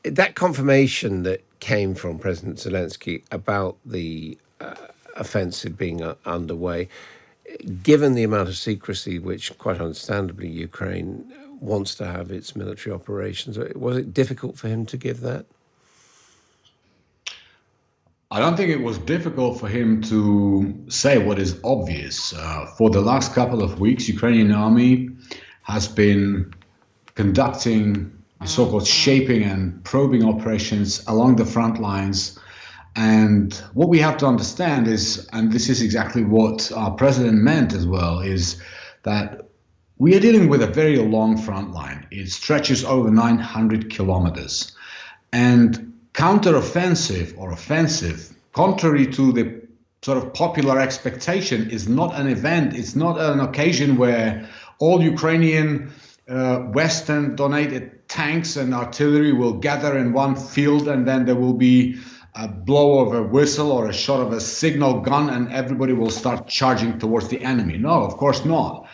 that confirmation that came from President Zelensky about the offensive being underway, given the amount of secrecy which, quite understandably, Ukraine wants to have its military operations, was it difficult for him to give that? I don't think it was difficult for him to say what is obvious. For the last couple of weeks, Ukrainian army has been conducting the so-called shaping and probing operations along the front lines. And what we have to understand is, and this is exactly what our president meant as well, is that we are dealing with a very long front line. It stretches over 900 kilometers. And counteroffensive or offensive, contrary to the sort of popular expectation, is not an event. It's not an occasion where all Ukrainian Western donated tanks and artillery will gather in one field, and then there will be a blow of a whistle or a shot of a signal gun and everybody will start charging towards the enemy. No, of course not.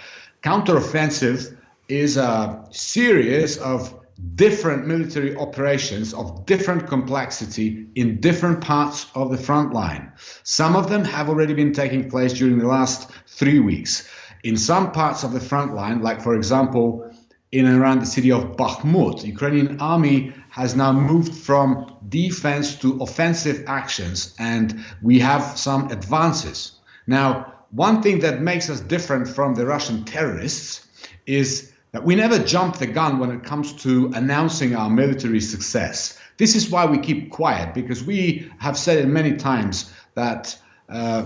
Counteroffensive is a series of different military operations of different complexity in different parts of the front line. Some of them have already been taking place during the last 3 weeks. In some parts of the front line, like for example, in and around the city of Bakhmut, the Ukrainian army has now moved from defense to offensive actions, and we have some advances. Now, one thing that makes us different from the Russian terrorists is that we never jump the gun when it comes to announcing our military success. This is why we keep quiet, because we have said it many times that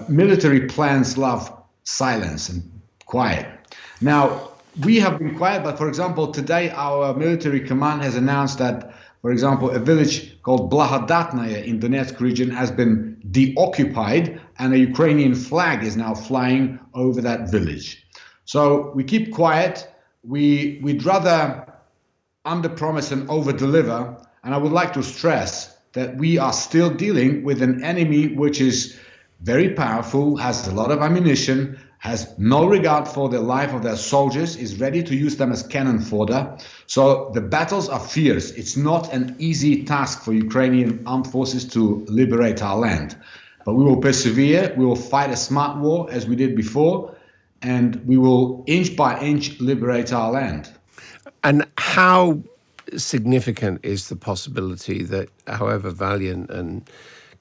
military plans love silence and quiet. Now, we have been quiet, but for example, today our military command has announced that, for example, a village called Blagodatnaya in Donetsk region has been deoccupied and a Ukrainian flag is now flying over that village. So we keep quiet. We'd rather underpromise and overdeliver. And I would like to stress that we are still dealing with an enemy which is very powerful, has a lot of ammunition, has no regard for the life of their soldiers, is ready to use them as cannon fodder. So the battles are fierce. It's not an easy task for Ukrainian armed forces to liberate our land. But we will persevere. We will fight a smart war as we did before, and we will inch by inch liberate our land. And how significant is the possibility that, however valiant and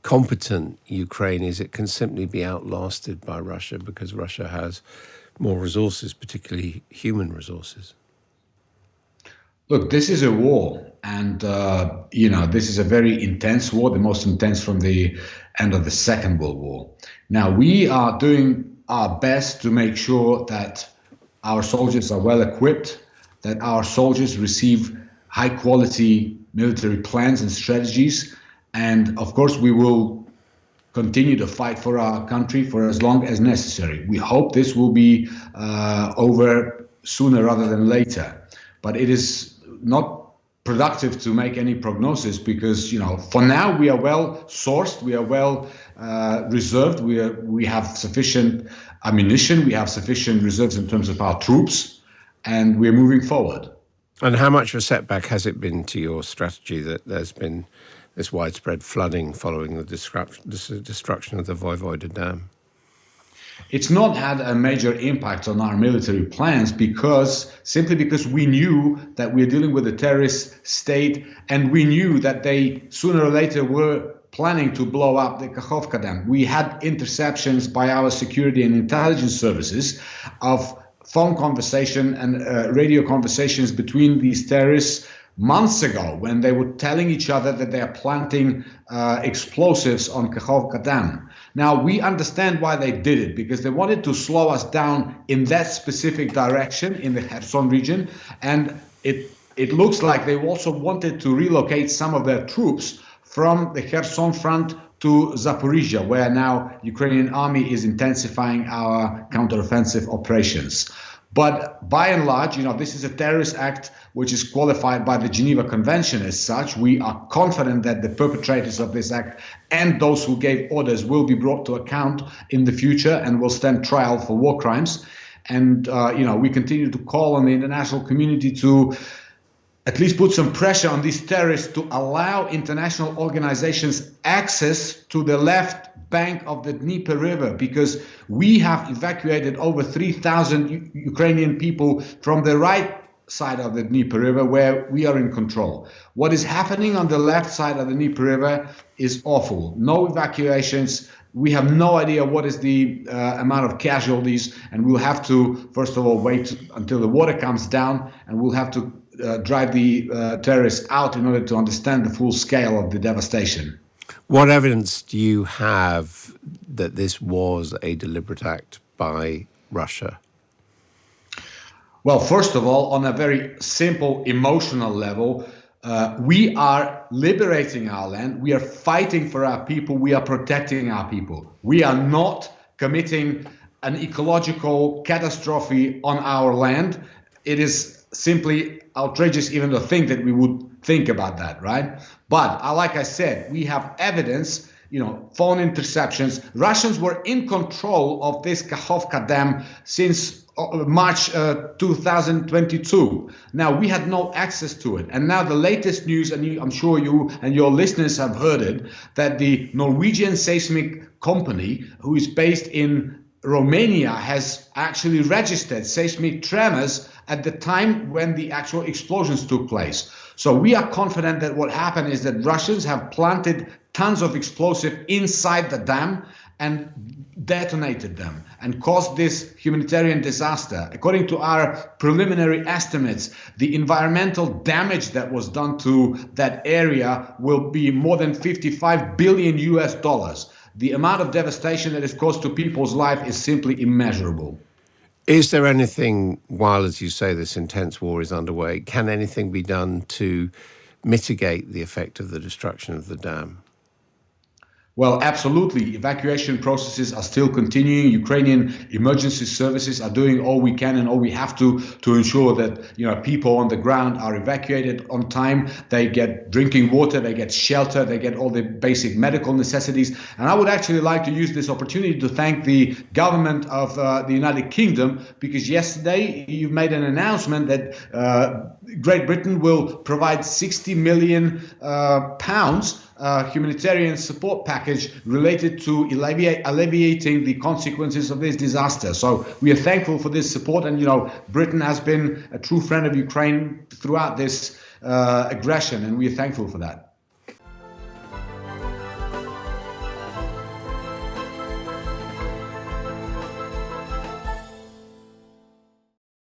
competent Ukraine is, it can simply be outlasted by Russia because Russia has more resources, particularly human resources? Look, this is a war, and this is a very intense war, the most intense from the end of the Second World War. Now, we are doing our best to make sure that our soldiers are well equipped, that our soldiers receive high quality military plans and strategies. And of course, we will continue to fight for our country for as long as necessary. We hope this will be over sooner rather than later. But it is not productive to make any prognosis because, for now we are well sourced, we are well reserved, we have sufficient ammunition, we have sufficient reserves in terms of our troops, and we're moving forward. And how much of a setback has it been to your strategy that there's been this widespread flooding following the destruction of the Voivode Dam? It's not had a major impact on our military plans simply because we knew that we're dealing with a terrorist state, and we knew that they sooner or later were planning to blow up the Kakhovka Dam. We had interceptions by our security and intelligence services of phone conversation and radio conversations between these terrorists months ago when they were telling each other that they are planting explosives on Kakhovka Dam. Now, we understand why they did it, because they wanted to slow us down in that specific direction in the Kherson region. And it looks like they also wanted to relocate some of their troops from the Kherson front to Zaporizhia, where now Ukrainian army is intensifying our counteroffensive operations. But by and large, this is a terrorist act which is qualified by the Geneva Convention as such. We are confident that the perpetrators of this act and those who gave orders will be brought to account in the future and will stand trial for war crimes. And, we continue to call on the international community to at least put some pressure on these terrorists to allow international organizations access to the left bank of the Dnieper River, because we have evacuated over 3,000 Ukrainian people from the right side of the Dnieper River, where we are in control. What is happening on the left side of the Dnieper River is awful. No evacuations. We have no idea what is the amount of casualties, and we'll have to, first of all, wait until the water comes down, and we'll have to drive the terrorists out in order to understand the full scale of the devastation. What evidence do you have that this was a deliberate act by Russia? Well, first of all, on a very simple emotional level, we are liberating our land. We are fighting for our people. We are protecting our people. We are not committing an ecological catastrophe on our land. It is simply outrageous even to think that we would think about that, right? But like I said, we have evidence, phone interceptions. Russians were in control of this Kakhovka Dam since March 2022. Now, we had no access to it. And now the latest news, and I'm sure you and your listeners have heard it, that the Norwegian seismic company, who is based in Romania, has actually registered seismic tremors at the time when the actual explosions took place. So we are confident that what happened is that Russians have planted tons of explosive inside the dam and detonated them and caused this humanitarian disaster. According to our preliminary estimates, the environmental damage that was done to that area will be more than 55 billion US dollars. The amount of devastation that is caused to people's life is simply immeasurable. Is there anything, while, as you say, this intense war is underway, can anything be done to mitigate the effect of the destruction of the dam? Well, absolutely. Evacuation processes are still continuing. Ukrainian emergency services are doing all we can and all we have to ensure that people on the ground are evacuated on time. They get drinking water, they get shelter, they get all the basic medical necessities. And I would actually like to use this opportunity to thank the government of the United Kingdom, because yesterday you made an announcement that Great Britain will provide 60 million pounds humanitarian support package related to alleviating the consequences of this disaster. So we are thankful for this support, and Britain has been a true friend of Ukraine throughout this aggression, and we are thankful for that.